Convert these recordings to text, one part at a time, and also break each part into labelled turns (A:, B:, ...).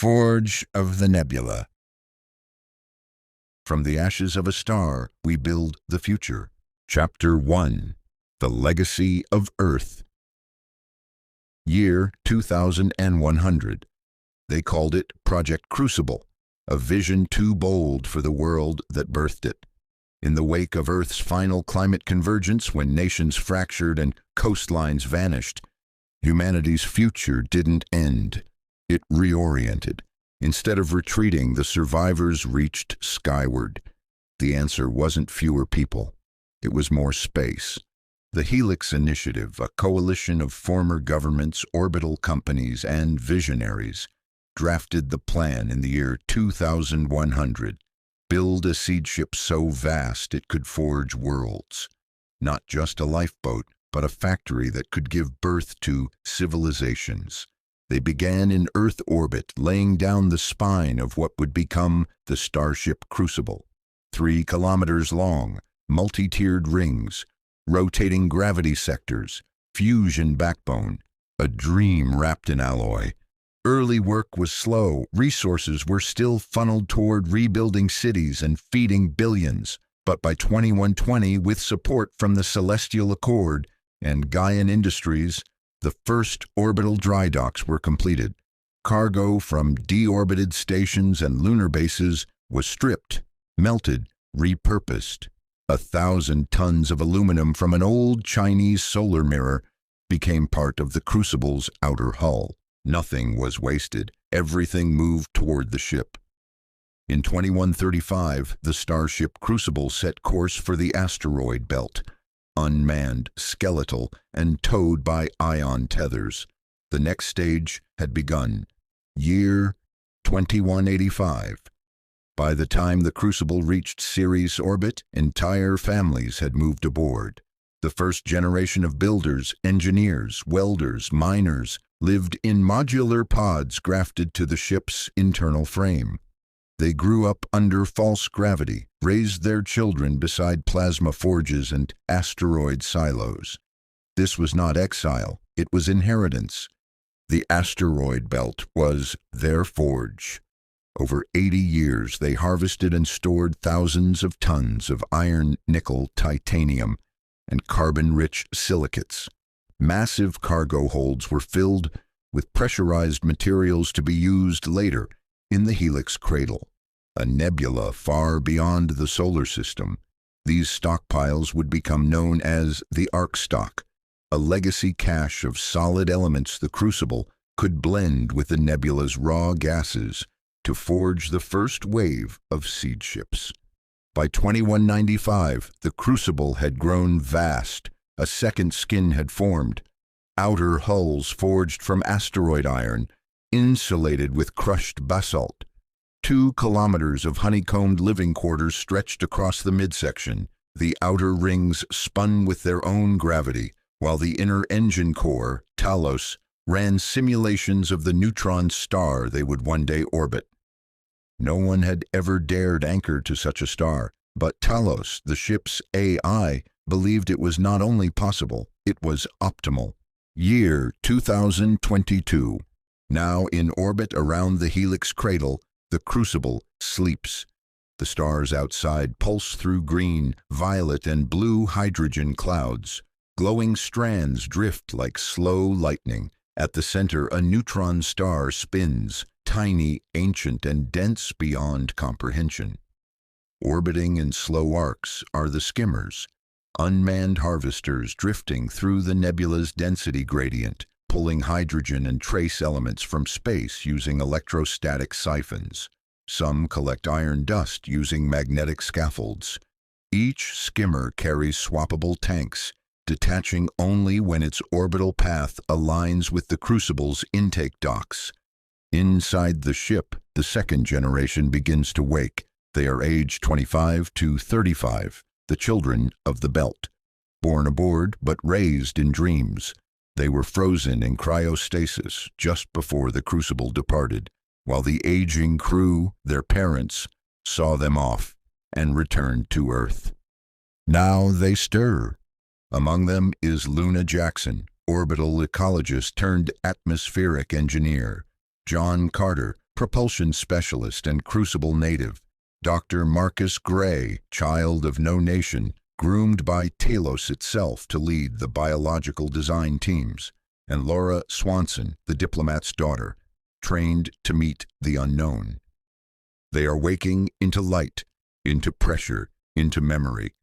A: Forge of the Nebula. From the ashes of a star, we build the future. Chapter 1. The Legacy of Earth. Year 2100. They called it Project Crucible, a vision too bold for the world that birthed it. In the wake of Earth's final climate convergence, when nations fractured and coastlines vanished, humanity's future didn't end. It reoriented. Instead of retreating, the survivors reached skyward. The answer wasn't fewer people. It was more space. The Helix Initiative, a coalition of former governments, orbital companies, and visionaries, drafted the plan in the year 2100. Build a seed ship so vast it could forge worlds. Not just a lifeboat, but a factory that could give birth to civilizations. They began in Earth orbit, laying down the spine of what would become the Starship Crucible. 3 kilometers long, multi-tiered rings, rotating gravity sectors, fusion backbone, a dream wrapped in alloy. Early work was slow. Resources were still funneled toward rebuilding cities and feeding billions. But by 2120, with support from the Celestial Accord and Gaian Industries, the first orbital dry docks were completed. Cargo from deorbited stations and lunar bases was stripped, melted, repurposed. 1,000 tons of aluminum from an old Chinese solar mirror became part of the Crucible's outer hull. Nothing was wasted. Everything moved toward the ship. In 2135, the Starship Crucible set course for the asteroid belt. Unmanned, skeletal, and towed by ion tethers. The next stage had begun. Year 2185. By the time the Crucible reached Ceres orbit, entire families had moved aboard. The first generation of builders, engineers, welders, miners lived in modular pods grafted to the ship's internal frame. They grew up under false gravity, raised their children beside plasma forges and asteroid silos. This was not exile, it was inheritance. The asteroid belt was their forge. Over 80 years, they harvested and stored thousands of tons of iron, nickel, titanium, and carbon-rich silicates. Massive cargo holds were filled with pressurized materials to be used later in the Helix cradle, a nebula far beyond the solar system. These stockpiles would become known as the Arc Stock, a legacy cache of solid elements the Crucible could blend with the nebula's raw gases to forge the first wave of seed ships. By 2195, the Crucible had grown vast. A second skin had formed. Outer hulls forged from asteroid iron, insulated with crushed basalt. 2 kilometers of honeycombed living quarters stretched across the midsection. The outer rings spun with their own gravity, while the inner engine core, Talos, ran simulations of the Neutron star they would one day orbit. No one had ever dared anchor to such a star, but Talos, the ship's AI, believed it was not only possible, it was optimal. Year 2022. Now in orbit around the Helix cradle, the Crucible sleeps. The stars outside pulse through green, violet, and blue hydrogen clouds. Glowing strands drift like slow lightning. At the center, a neutron star spins, tiny, ancient, and dense beyond comprehension. Orbiting in slow arcs are the skimmers, unmanned harvesters drifting through the nebula's density gradient, pulling hydrogen and trace elements from space using electrostatic siphons. Some collect iron dust using magnetic scaffolds. Each skimmer carries swappable tanks, detaching only when its orbital path aligns with the Crucible's intake docks. Inside the ship, the second generation begins to wake. They are aged 25 to 35, the children of the belt. Born aboard, but raised in dreams. They were frozen in cryostasis just before the Crucible departed, while the aging crew, their parents, saw them off and returned to Earth. Now they stir. Among them is Luna Jackson, orbital ecologist turned atmospheric engineer. John Carter, propulsion specialist and Crucible native, Dr. Marcus Gray, child of no nation, groomed by Talos itself to lead the biological design teams, and Laura Swanson, the diplomat's daughter, trained to meet the unknown. They are waking into light, into pressure, into memory.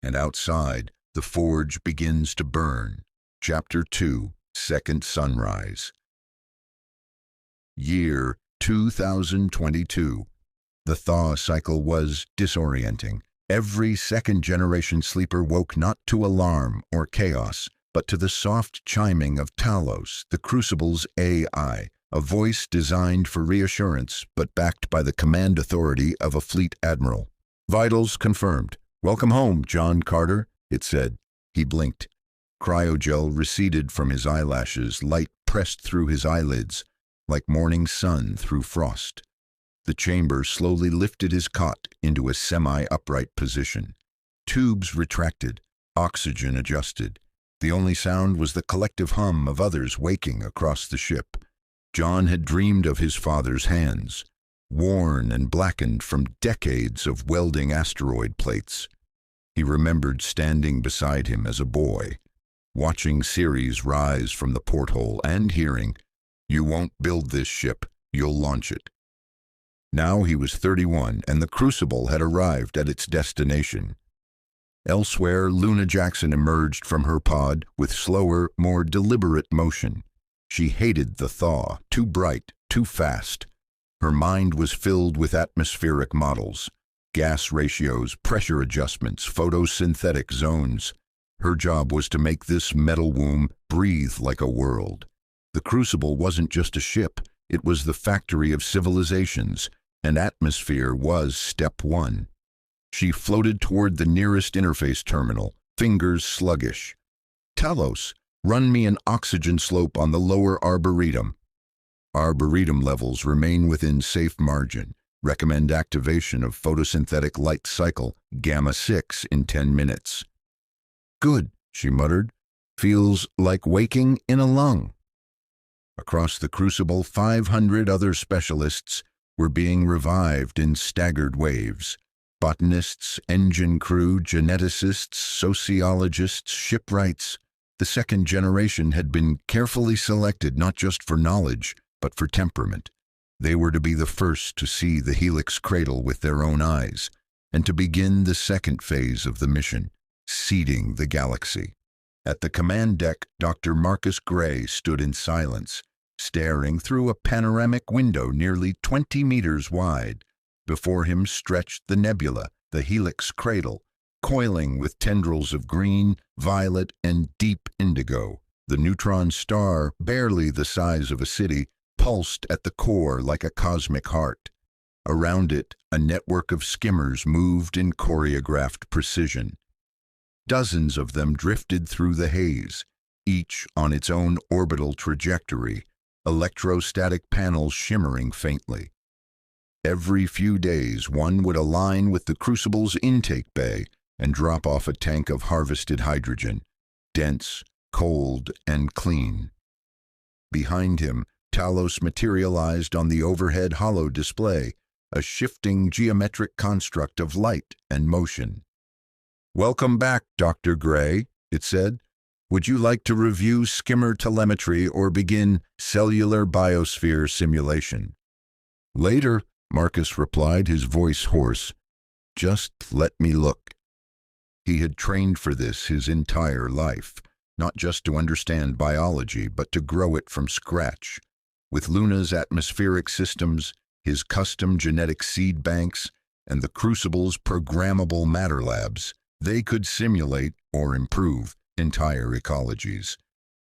A: And outside, the forge begins to burn. Chapter 2, Second Sunrise. Year 2022. The thaw cycle was disorienting. Every second-generation sleeper woke not to alarm or chaos, but to the soft chiming of Talos, the Crucible's AI, a voice designed for reassurance but backed by the command authority of a fleet admiral. Vitals confirmed. "Welcome home, John Carter," it said. He blinked. Cryogel receded from his eyelashes, light pressed through his eyelids, like morning sun through frost. The chamber slowly lifted his cot into a semi-upright position. Tubes retracted, oxygen adjusted. The only sound was the collective hum of others waking across the ship. John had dreamed of his father's hands, worn and blackened from decades of welding asteroid plates. He remembered standing beside him as a boy, watching Ceres rise from the porthole and hearing, "You won't build this ship, you'll launch it." Now he was 31, and the Crucible had arrived at its destination. Elsewhere, Luna Jackson emerged from her pod with slower, more deliberate motion. She hated the thaw, too bright, too fast. Her mind was filled with atmospheric models, gas ratios, pressure adjustments, photosynthetic zones. Her job was to make this metal womb breathe like a world. The Crucible wasn't just a ship, it was the factory of civilizations, and atmosphere was step one. She floated toward the nearest interface terminal, fingers sluggish. "Talos, run me an oxygen slope on the lower arboretum." Arboretum levels remain within safe margin. Recommend activation of photosynthetic light cycle, gamma 6, in 10 minutes. "Good," she muttered. "Feels like waking in a lung." Across the Crucible, 500 other specialists were being revived in staggered waves. Botanists, engine crew, geneticists, sociologists, shipwrights. The second generation had been carefully selected not just for knowledge, but for temperament. They were to be the first to see the helix cradle with their own eyes, and to begin the second phase of the mission, seeding the galaxy. At the command deck, Dr. Marcus Gray stood in silence, staring through a panoramic window nearly 20 meters wide. Before him stretched the Nebula, the helix cradle, coiling with tendrils of green, violet, and deep indigo. The Neutron star, barely the size of a city, pulsed at the core like a cosmic heart. Around it, a network of skimmers moved in choreographed precision. Dozens of them drifted through the haze, each on its own orbital trajectory, electrostatic panels shimmering faintly. Every few days, one would align with the Crucible's intake bay and drop off a tank of harvested hydrogen, dense, cold, and clean. Behind him, Talos materialized on the overhead holo display, a shifting geometric construct of light and motion. "Welcome back, Dr. Gray," it said. "Would you like to review skimmer telemetry or begin cellular biosphere simulation?" "Later," Marcus replied, his voice hoarse. "Just let me look." He had trained for this his entire life, not just to understand biology, but to grow it from scratch. With Luna's atmospheric systems, his custom genetic seed banks, and the Crucible's programmable matter labs, they could simulate or improve entire ecologies.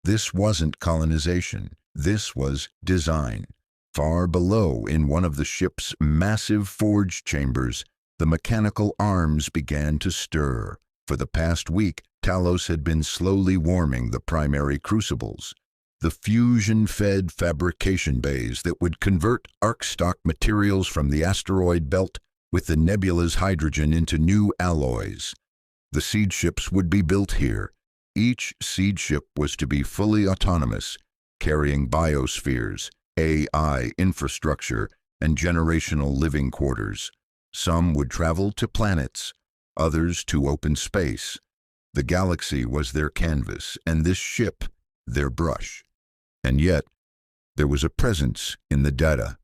A: This wasn't colonization. This was design. Far below, in one of the ship's massive forge chambers, the mechanical arms began to stir. For the past week, Talos had been slowly warming the primary crucibles, the fusion-fed fabrication bays that would convert arc-stock materials from the asteroid belt with the nebula's hydrogen into new alloys. The seed ships would be built here. Each seed ship was to be fully autonomous, carrying biospheres, AI infrastructure, and generational living quarters. Some would travel to planets, others to open space. The galaxy was their canvas, and this ship their brush. And yet, there was a presence in the data.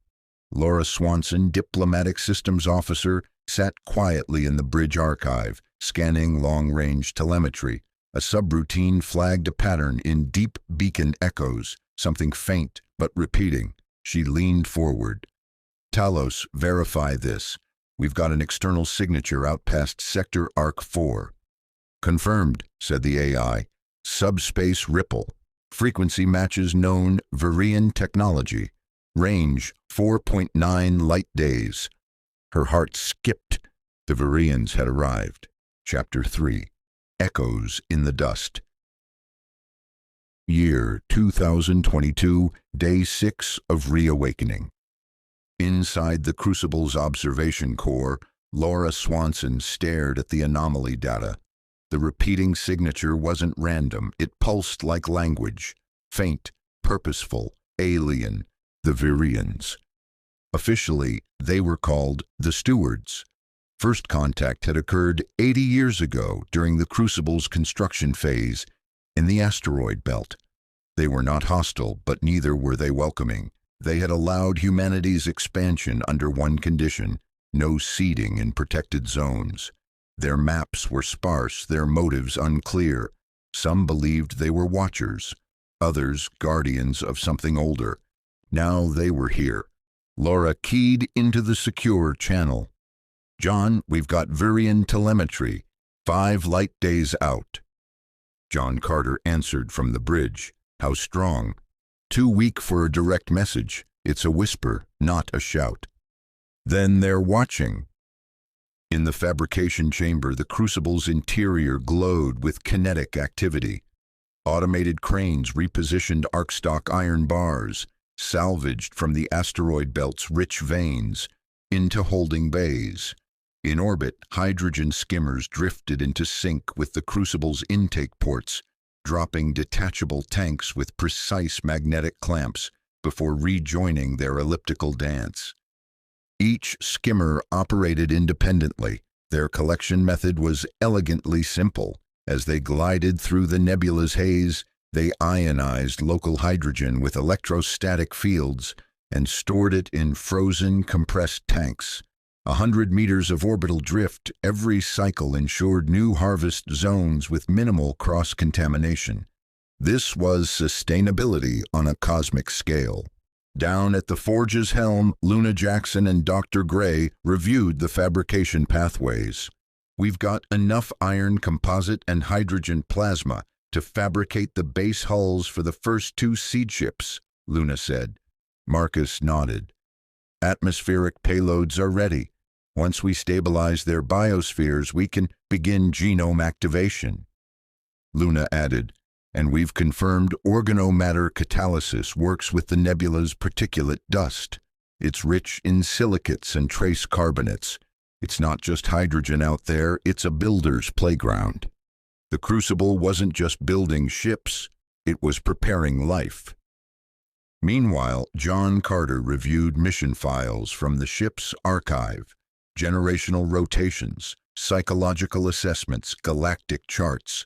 A: Laura Swanson, Diplomatic Systems Officer, sat quietly in the bridge archive, scanning long-range telemetry. A subroutine flagged a pattern in deep beacon echoes, something faint but repeating. She leaned forward. "Talos, verify this. We've got an external signature out past Sector Arc 4. "Confirmed," said the AI. "Subspace ripple. Frequency matches known Virian technology. Range 4.9 light days." Her heart skipped. The Virians had arrived. Chapter 3. Echoes in the Dust. Year 2022, Day 6 of Reawakening. Inside the Crucible's observation core, Laura Swanson stared at the anomaly data. The repeating signature wasn't random, it pulsed like language. Faint, purposeful, alien, the Virians. Officially, they were called the Stewards. First contact had occurred 80 years ago during the Crucible's construction phase in the asteroid belt. They were not hostile, but neither were they welcoming. They had allowed humanity's expansion under one condition: no seeding in protected zones. Their maps were sparse, their motives unclear. Some believed they were watchers, others guardians of something older. Now they were here. Laura keyed into the secure channel. "John, we've got Virian telemetry. 5 light days out." John Carter answered from the bridge. "How strong?" "Too weak for a direct message. It's a whisper, not a shout." "Then they're watching." In the fabrication chamber, the Crucible's interior glowed with kinetic activity. Automated cranes repositioned arcstock iron bars, salvaged from the asteroid belt's rich veins, into holding bays. In orbit, hydrogen skimmers drifted into sync with the Crucible's intake ports, dropping detachable tanks with precise magnetic clamps before rejoining their elliptical dance. Each skimmer operated independently. Their collection method was elegantly simple. As they glided through the nebula's haze, they ionized local hydrogen with electrostatic fields and stored it in frozen, compressed tanks. 100 meters of orbital drift every cycle ensured new harvest zones with minimal cross-contamination. This was sustainability on a cosmic scale. Down at the forge's helm, Luna Jackson and Dr. Gray reviewed the fabrication pathways. "We've got enough iron composite and hydrogen plasma to fabricate the base hulls for the first 2 seed ships," Luna said. Marcus nodded. "Atmospheric payloads are ready. Once we stabilize their biospheres, we can begin genome activation." Luna added, "And we've confirmed organomatter catalysis works with the nebula's particulate dust. It's rich in silicates and trace carbonates. It's not just hydrogen out there, it's a builder's playground." The Crucible wasn't just building ships, it was preparing life. Meanwhile, John Carter reviewed mission files from the ship's archive: generational rotations, psychological assessments, galactic charts.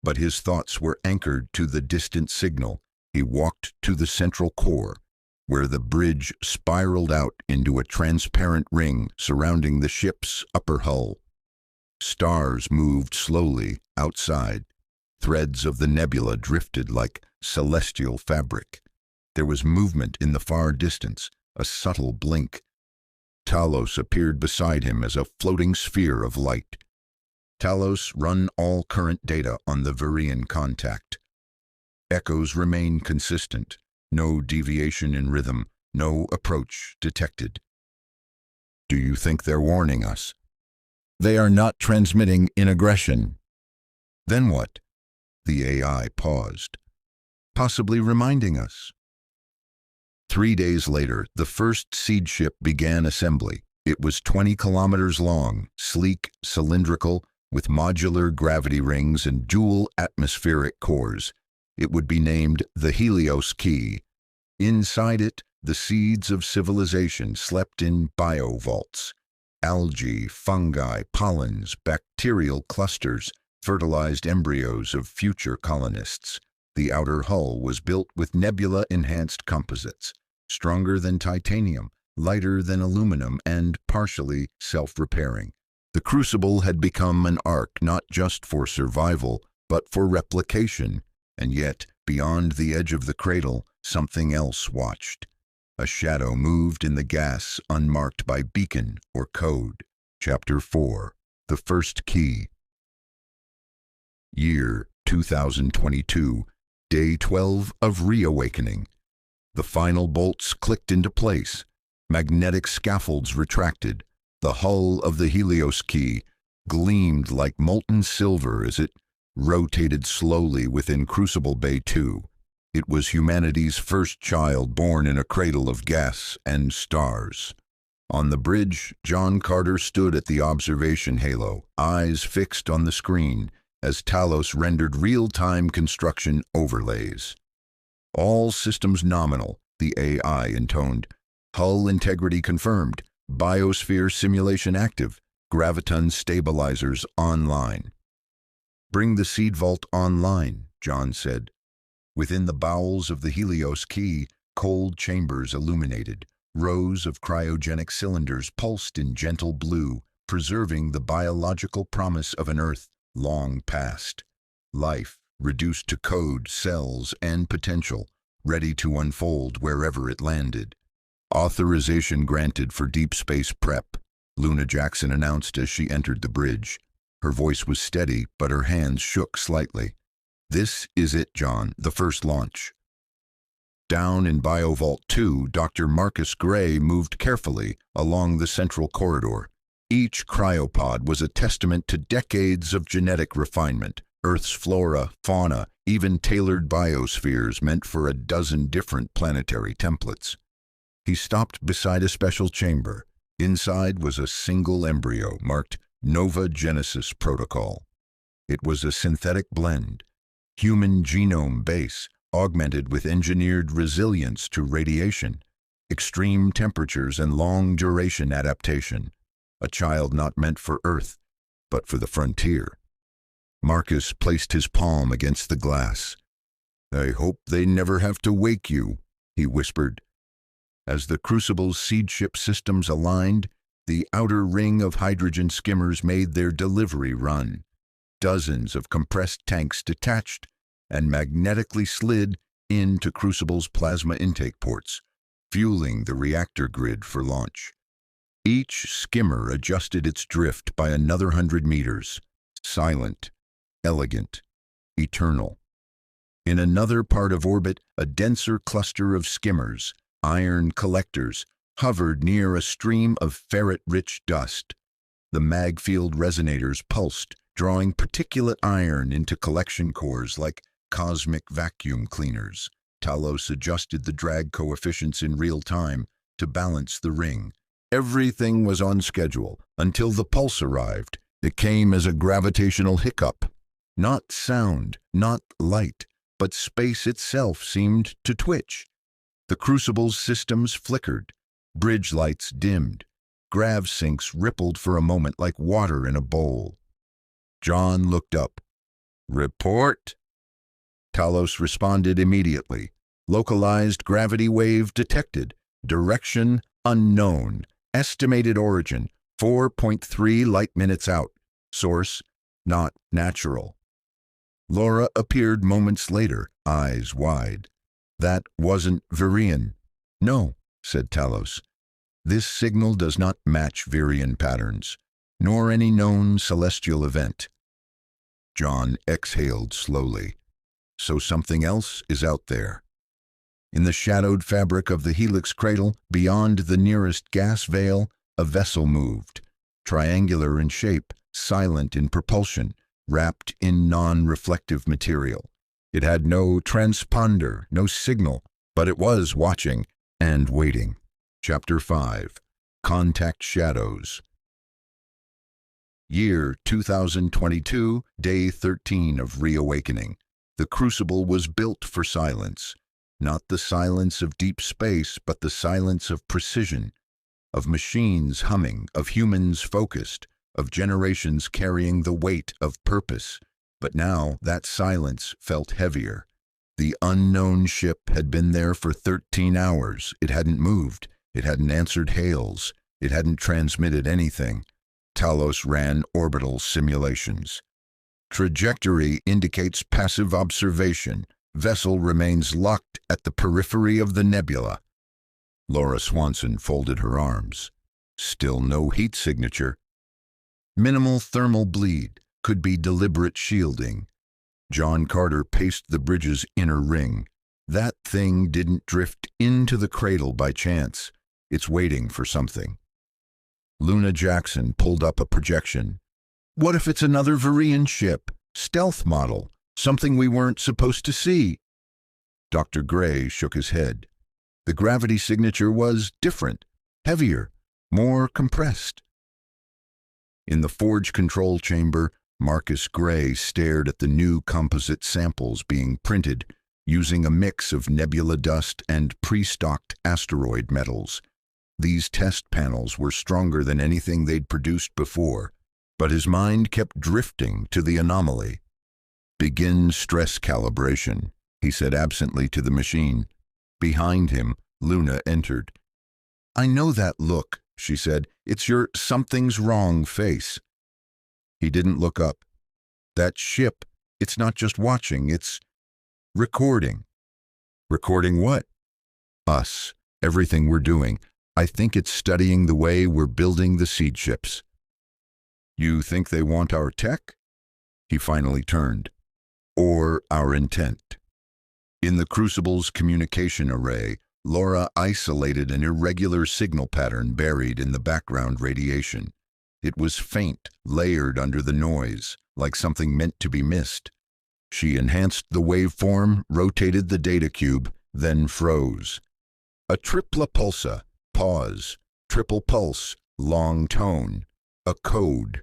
A: But his thoughts were anchored to the distant signal. He walked to the central core, where the bridge spiraled out into a transparent ring surrounding the ship's upper hull. Stars moved slowly outside. Threads of the nebula drifted like celestial fabric. There was movement in the far distance, a subtle blink. Talos appeared beside him as a floating sphere of light. "Talos, run all current data on the Virian contact." Echoes remained consistent. No deviation in rhythm, no approach detected. "Do you think they're warning us?" "They are not transmitting in aggression." "Then what?" The AI paused. "Possibly reminding us." 3 days later, the first seed ship began assembly. It was 20 kilometers long, sleek, cylindrical, with modular gravity rings and dual atmospheric cores. It would be named the Helios Key. Inside it, The seeds of civilization slept in biovaults. Algae, fungi, pollens, bacterial clusters fertilized embryos of future colonists. The outer hull was built with Nebula-enhanced composites, stronger than titanium, lighter than aluminum, and partially self-repairing. The Crucible had become an ark not just for survival, but for replication, and yet, beyond the edge of the cradle, something else watched. A shadow moved in the gas, unmarked by beacon or code. Chapter 4. The First Key. Year 2022, Day 12 of Reawakening. The final bolts clicked into place. Magnetic scaffolds retracted. The hull of the Helios key gleamed like molten silver as it rotated slowly within Crucible Bay 2. It was humanity's first child born in a cradle of gas and stars. On the bridge, John Carter stood at the observation halo, eyes fixed on the screen, as Talos rendered real-time construction overlays. All systems nominal, the AI intoned. Hull integrity confirmed. Biosphere simulation active. Graviton stabilizers online. "Bring the seed vault online," John said. Within the bowels of the Helios key, cold chambers illuminated. Rows of cryogenic cylinders pulsed in gentle blue, preserving the biological promise of an Earth long past. Life, reduced to code, cells, and potential, ready to unfold wherever it landed. "Authorization granted for deep space prep," Luna Jackson announced as she entered the bridge. Her voice was steady, but her hands shook slightly. "This is it, John, the first launch." Down in Biovault 2, Dr. Marcus Gray moved carefully along the central corridor. Each cryopod was a testament to decades of genetic refinement, Earth's flora, fauna, even tailored biospheres meant for a dozen different planetary templates. He stopped beside a special chamber. Inside was a single embryo marked Nova Genesis Protocol. It was a synthetic blend, human genome base, augmented with engineered resilience to radiation, extreme temperatures, and long-duration adaptation. A child not meant for Earth, but for the frontier. Marcus placed his palm against the glass. "I hope they never have to wake you," he whispered. As the Crucible's seed ship systems aligned, the outer ring of hydrogen skimmers made their delivery run. Dozens of compressed tanks detached and magnetically slid into Crucible's plasma intake ports, fueling the reactor grid for launch. Each skimmer adjusted its drift by another 100 meters, silent, elegant, eternal. In another part of orbit, a denser cluster of skimmers, iron collectors, hovered near a stream of ferret-rich dust. The mag-field resonators pulsed, drawing particulate iron into collection cores like cosmic vacuum cleaners. Talos adjusted the drag coefficients in real time to balance the ring. Everything was on schedule until the pulse arrived. It came as a gravitational hiccup. Not sound, not light, but space itself seemed to twitch. The Crucible's systems flickered. Bridge lights dimmed. Grav sinks rippled for a moment like water in a bowl. John looked up. "Report." Talos responded immediately. "Localized gravity wave detected. Direction unknown. Estimated origin 4.3 light minutes out. Source not natural." Laura appeared moments later, eyes wide. "That wasn't Virian." "No," said Talos. "This signal does not match Virian patterns, nor any known celestial event." John exhaled slowly. "So something else is out there." In the shadowed fabric of the helix cradle, beyond the nearest gas veil, a vessel moved. Triangular in shape, silent in propulsion, wrapped in non-reflective material. It had no transponder, no signal, but it was watching and waiting. Chapter 5. Contact Shadows. Year 2022, Day 13 of Reawakening. The Crucible was built for silence. Not the silence of deep space, but the silence of precision, of machines humming, of humans focused, of generations carrying the weight of purpose. But now that silence felt heavier. The unknown ship had been there for 13 hours. It hadn't moved. It hadn't answered hails. It hadn't transmitted anything. Talos ran orbital simulations. Trajectory indicates passive observation. Vessel remains locked at the periphery of the nebula. Laura Swanson folded her arms. Still no heat signature. Minimal thermal bleed. Could be deliberate shielding. John Carter paced the bridge's inner ring. That thing didn't drift into the cradle by chance. It's waiting for something. Luna Jackson pulled up a projection. What if it's another Varian ship? Stealth model. Something we weren't supposed to see. Dr. Gray shook his head. The gravity signature was different, heavier, more compressed. In the forge control chamber, Marcus Gray stared at the new composite samples being printed using a mix of nebula dust and pre-stocked asteroid metals. These test panels were stronger than anything they'd produced before, but his mind kept drifting to the anomaly. Begin stress calibration, he said absently to the machine. Behind him, Luna entered. I know that look, she said. It's your something's wrong face. He didn't look up. That ship, it's not just watching, it's recording. Recording what? Us. Everything we're doing. I think it's studying the way we're building the seed ships. You think they want our tech? He finally turned. Or our intent. In the Crucible's communication array, Laura isolated an irregular signal pattern buried in the background radiation. It was faint, layered under the noise, like something meant to be missed. She enhanced the waveform, rotated the data cube, then froze. A tripla pulsa, pause, triple pulse, long tone, a code.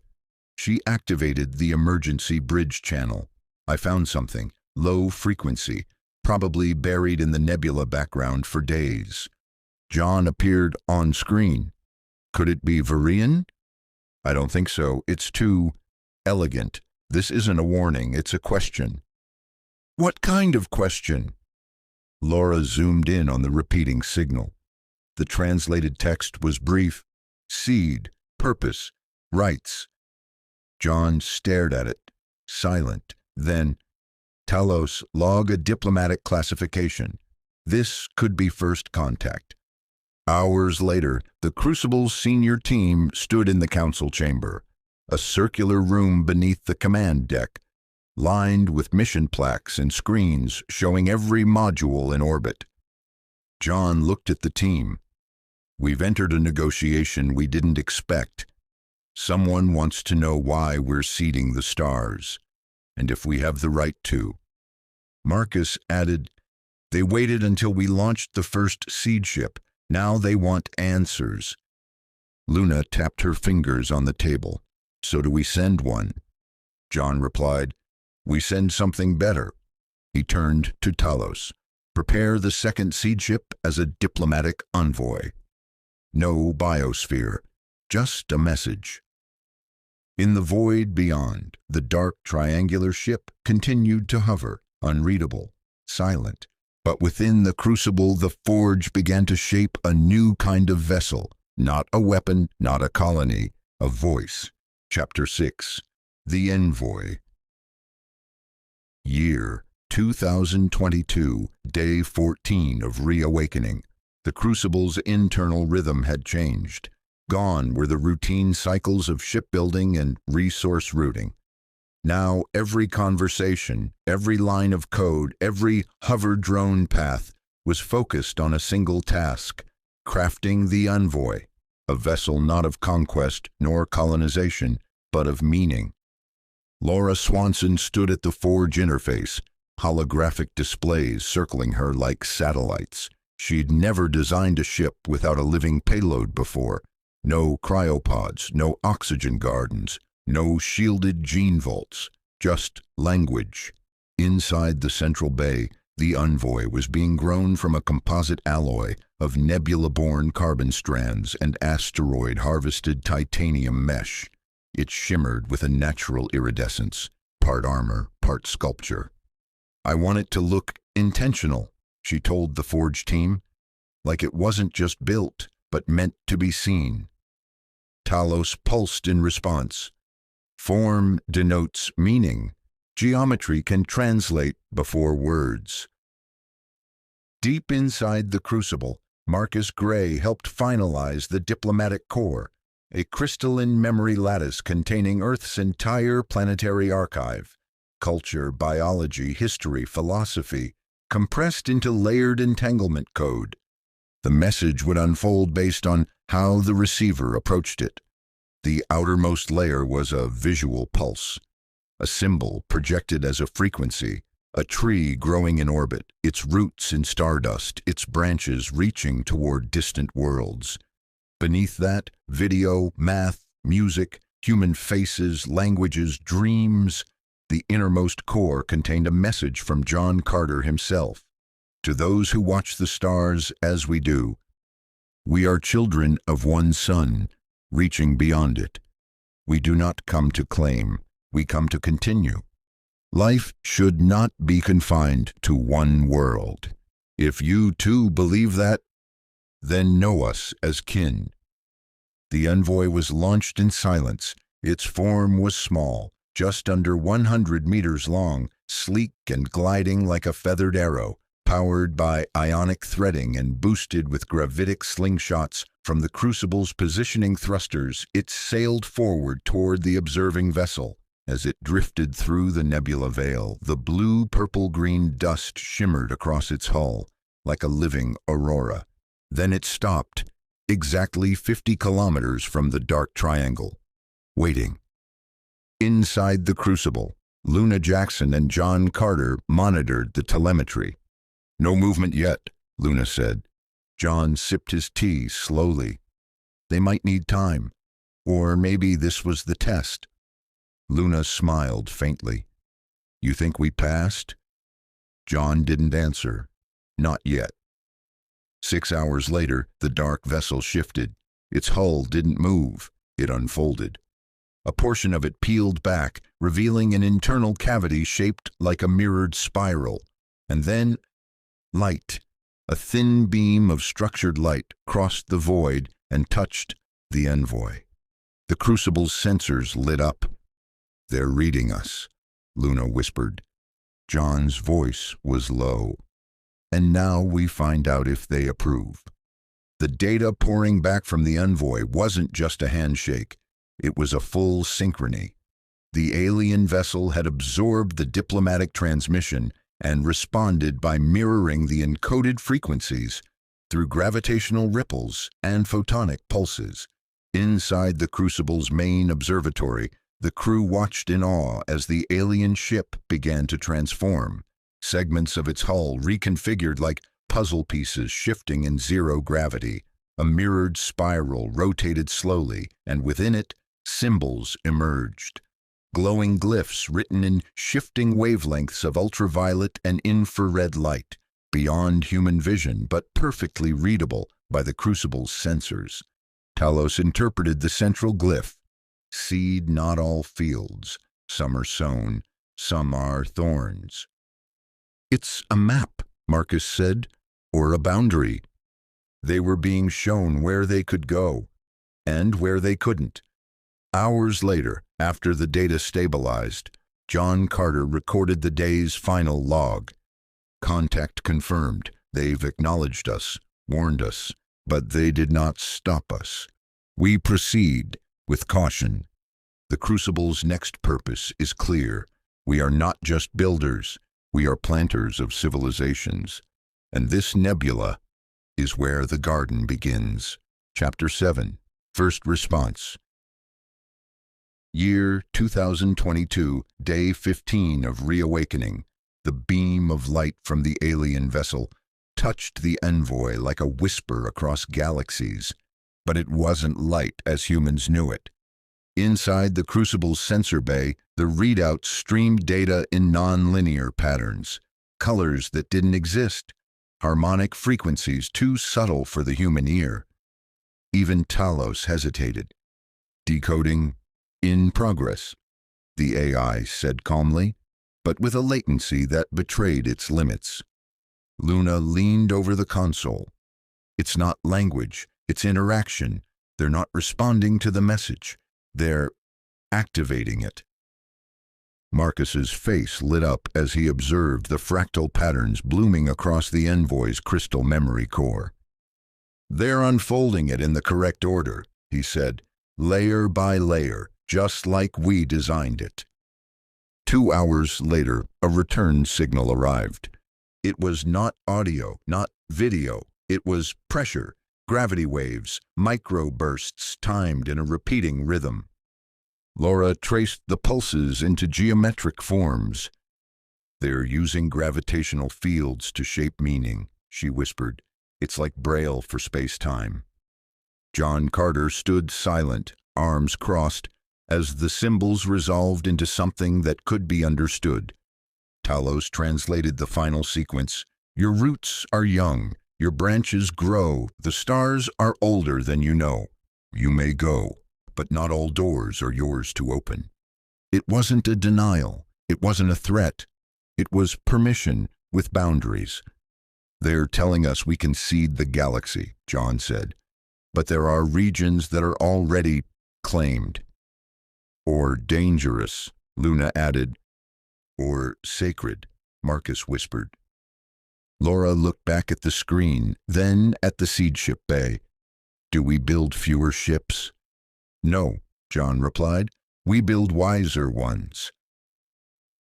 A: She activated the emergency bridge channel. I found something, low frequency, probably buried in the nebula background for days. John appeared on screen. Could it be Varian? I don't think so. It's too elegant. This isn't a warning, it's a question. What kind of question? Laura zoomed in on the repeating signal. The translated text was brief. Seed, purpose, rights. John stared at it, silent. Then, Talos, log a diplomatic classification. This could be first contact. Hours later, the Crucible's senior team stood in the council chamber, a circular room beneath the command deck, lined with mission plaques and screens showing every module in orbit. John looked at the team. We've entered a negotiation we didn't expect. Someone wants to know why we're seeding the stars, and if we have the right to. Marcus added, they waited until we launched the first seed ship. Now they want answers. Luna tapped her fingers on the table. So do we send one? John replied, we send something better. He turned to Talos. Prepare the second seed ship as a diplomatic envoy. No biosphere, just a message. In the void beyond, the dark triangular ship continued to hover, unreadable, silent. But within the Crucible, the forge began to shape a new kind of vessel, not a weapon, not a colony, a voice. Chapter 6, The Envoy. Year 2022, Day 14 of Reawakening. The Crucible's internal rhythm had changed. Gone were the routine cycles of shipbuilding and resource routing. Now every conversation, every line of code, every hover drone path was focused on a single task, crafting the envoy, a vessel not of conquest nor colonization, but of meaning. Laura Swanson stood at the forge interface, holographic displays circling her like satellites. She'd never designed a ship without a living payload before. No cryopods, no oxygen gardens, no shielded gene vaults, just language. Inside the central bay, The Envoy was being grown from a composite alloy of nebula-borne carbon strands and asteroid-harvested titanium mesh. It shimmered with a natural iridescence, part armor, part sculpture. "I want it to look intentional," she told the Forge team, "like it wasn't just built, but meant to be seen." Talos pulsed in response. "Form denotes meaning. Geometry can translate before words." Deep inside the Crucible, Marcus Gray helped finalize the diplomatic core, a crystalline memory lattice containing Earth's entire planetary archive, culture, biology, history, philosophy, compressed into layered entanglement code. The message would unfold based on how the receiver approached it. The outermost layer was a visual pulse, a symbol projected as a frequency, a tree growing in orbit, its roots in stardust, its branches reaching toward distant worlds. Beneath that, video, math, music, human faces, languages, dreams. The innermost core contained a message from John Carter himself. "To those who watch the stars as we do, we are children of one sun, reaching beyond it. We do not come to claim, we come to continue. Life should not be confined to one world. If you too believe that, then know us as kin." The Envoy was launched in silence. Its form was small, just under 100 meters long, sleek and gliding like a feathered arrow, powered by ionic threading and boosted with gravitic slingshots from the Crucible's positioning thrusters. It sailed forward toward the observing vessel. As it drifted through the nebula veil, the blue-purple-green dust shimmered across its hull, like a living aurora. Then it stopped, exactly 50 kilometers from the dark triangle, waiting. Inside the Crucible, Luna Jackson and John Carter monitored the telemetry. "No movement yet," Luna said. John sipped his tea slowly. They might need time, or maybe this was the test. Luna smiled faintly. "You think we passed?" John didn't answer. Not yet. 6 hours later, the dark vessel shifted. Its hull didn't move. It unfolded. A portion of it peeled back, revealing an internal cavity shaped like a mirrored spiral. And then, light. A thin beam of structured light crossed the void and touched the Envoy. The Crucible's sensors lit up. "They're reading us," Luna whispered. John's voice was low. "And now we find out if they approve." The data pouring back from the Envoy wasn't just a handshake. It was a full synchrony. The alien vessel had absorbed the diplomatic transmission and responded by mirroring the encoded frequencies through gravitational ripples and photonic pulses. Inside the Crucible's main observatory, the crew watched in awe as the alien ship began to transform. Segments of its hull reconfigured like puzzle pieces shifting in zero gravity. A mirrored spiral rotated slowly, and within it, symbols emerged. Glowing glyphs written in shifting wavelengths of ultraviolet and infrared light, beyond human vision but perfectly readable by the Crucible's sensors. Talos interpreted the central glyph. "Seed not all fields. Some are sown, some are thorns." "It's a map," Marcus said, "or a boundary." They were being shown where they could go, and where they couldn't. Hours later, after the data stabilized, John Carter recorded the day's final log. "Contact confirmed. They've acknowledged us, warned us, but they did not stop us. We proceed with caution. The Crucible's next purpose is clear. We are not just builders, we are planters of civilizations. And this nebula is where the garden begins." Chapter 7. First Response. Year 2022, Day 15 of Reawakening. The beam of light from the alien vessel touched the Envoy like a whisper across galaxies. But it wasn't light as humans knew it. Inside the Crucible's sensor bay, the readouts streamed data in non-linear patterns. colors that didn't exist, harmonic frequencies too subtle for the human ear. Even Talos hesitated. "Decoding in progress," the AI said calmly, but with a latency that betrayed its limits. Luna leaned over the console. "It's not language, it's interaction. They're not responding to the message. They're activating it." Marcus's face lit up as he observed the fractal patterns blooming across the Envoy's crystal memory core. "They're unfolding it in the correct order," he said, "layer by layer, just like we designed it." 2 hours later, a return signal arrived. It was not audio, not video. It was pressure, gravity waves, microbursts timed in a repeating rhythm. Laura traced the pulses into geometric forms. "They're using gravitational fields to shape meaning," she whispered. "It's like Braille for space-time." John Carter stood silent, arms crossed, as the symbols resolved into something that could be understood. Talos translated the final sequence. "Your roots are young, your branches grow, the stars are older than you know. You may go, but not all doors are yours to open." It wasn't a denial, it wasn't a threat. It was permission with boundaries. "They're telling us we can seed the galaxy," John said, "but there are regions that are already claimed." "Or dangerous," Luna added. "Or sacred," Marcus whispered. Laura looked back at the screen, then at the seed ship bay. "Do we build fewer ships?" "No," John replied. "We build wiser ones."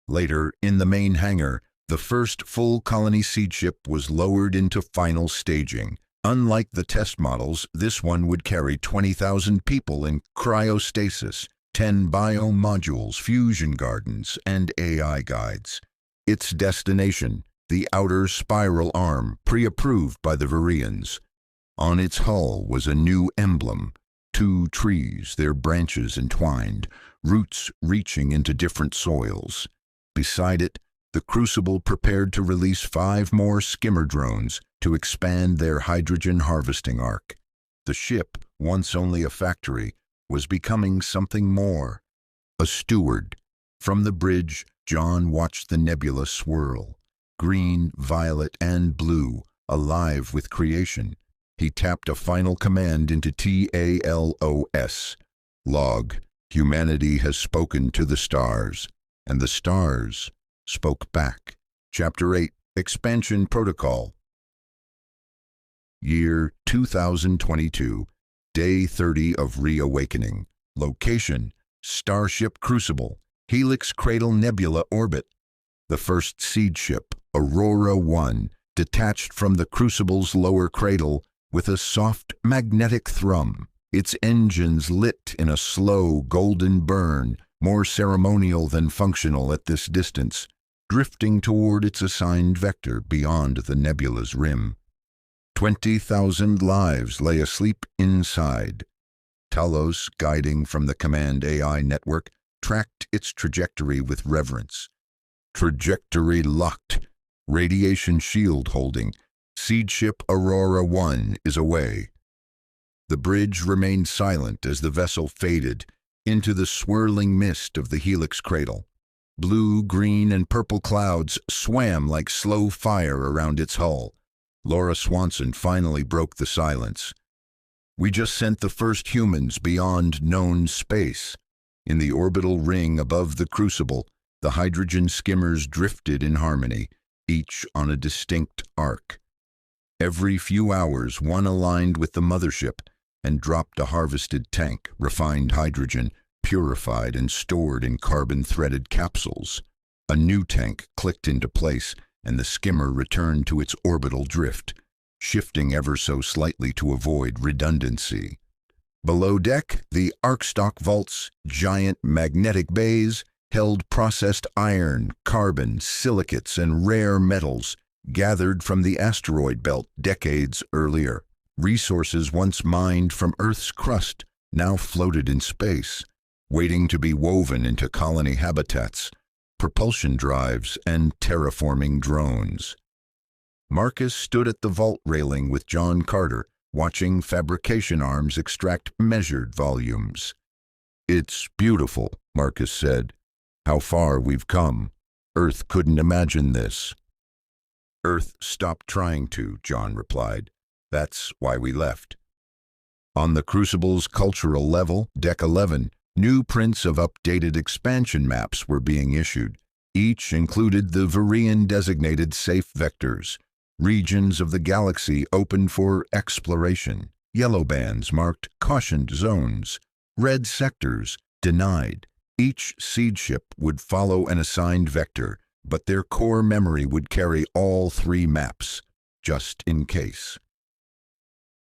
A: Later, in the main hangar, the first full colony seed ship was lowered into final staging. Unlike the test models, this one would carry 20,000 people in cryostasis, 10 biomodules, fusion gardens, and AI guides. Its destination, the outer spiral arm, pre-approved by the Varians. On its hull was a new emblem, 2 trees, their branches entwined, roots reaching into different soils. Beside it, the Crucible prepared to release 5 more skimmer drones to expand their hydrogen harvesting arc. The ship, once only a factory, was becoming something more. A steward. From the bridge, John watched the nebula swirl. Green, violet, and blue, alive with creation. He tapped a final command into TALOS. Log. Humanity has spoken to the stars, and the stars spoke back. Chapter 8. Expansion Protocol. Year 2022. Day 30 of Reawakening. Location: Starship Crucible, Helix Cradle Nebula orbit. The first seed ship, Aurora 1, detached from the Crucible's lower cradle with a soft magnetic thrum, its engines lit in a slow golden burn, more ceremonial than functional at this distance, drifting toward its assigned vector beyond the nebula's rim. 20,000 lives lay asleep inside. Talos, guiding from the Command AI network, tracked its trajectory with reverence. Trajectory locked. Radiation shield holding. Seed ship Aurora 1 is away. The bridge remained silent as the vessel faded into the swirling mist of the Helix cradle. Blue, green, and purple clouds swam like slow fire around its hull. Laura Swanson finally broke the silence. "We just sent the first humans beyond known space." In the orbital ring above the Crucible, the hydrogen skimmers drifted in harmony, each on a distinct arc. Every few hours, one aligned with the mothership and dropped a harvested tank, refined hydrogen, purified and stored in carbon-threaded capsules. A new tank clicked into place, and the skimmer returned to its orbital drift, shifting ever so slightly to avoid redundancy. Below deck, the Arcstock vaults, giant magnetic bays, held processed iron, carbon, silicates, and rare metals gathered from the asteroid belt decades earlier. Resources once mined from Earth's crust now floated in space, waiting to be woven into colony habitats. propulsion drives, and terraforming drones. Marcus stood at the vault railing with John Carter, watching fabrication arms extract measured volumes. "It's beautiful," Marcus said. "How far we've come. Earth couldn't imagine this." "Earth stopped trying to," John replied. "That's why we left." On the Crucible's cultural level, Deck 11, new prints of updated expansion maps were being issued. Each included the Virian-designated safe vectors. Regions of the galaxy open for exploration. Yellow bands marked cautioned zones. Red sectors denied. Each seed ship would follow an assigned vector, but their core memory would carry all three maps, just in case.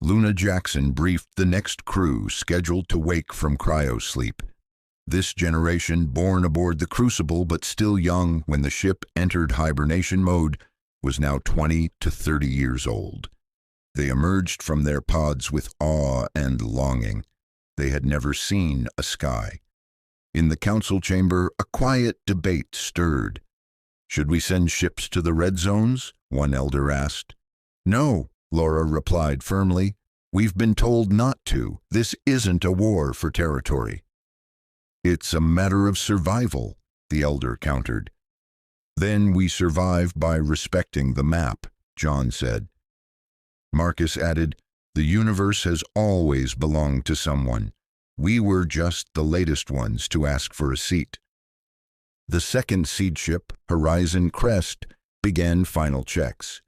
A: Luna Jackson briefed the next crew scheduled to wake from cryosleep. This generation, born aboard the Crucible but still young when the ship entered hibernation mode, was now 20 to 30 years old. They emerged from their pods with awe and longing. They had never seen a sky. In the council chamber, a quiet debate stirred. "Should we send ships to the red zones?" one elder asked. "No," Laura replied firmly. "We've been told not to. This isn't a war for territory." "It's a matter of survival," the elder countered. "Then we survive by respecting the map," John said. Marcus added, "The universe has always belonged to someone. We were just the latest ones to ask for a seat." The second seed ship, Horizon Crest, began final checks.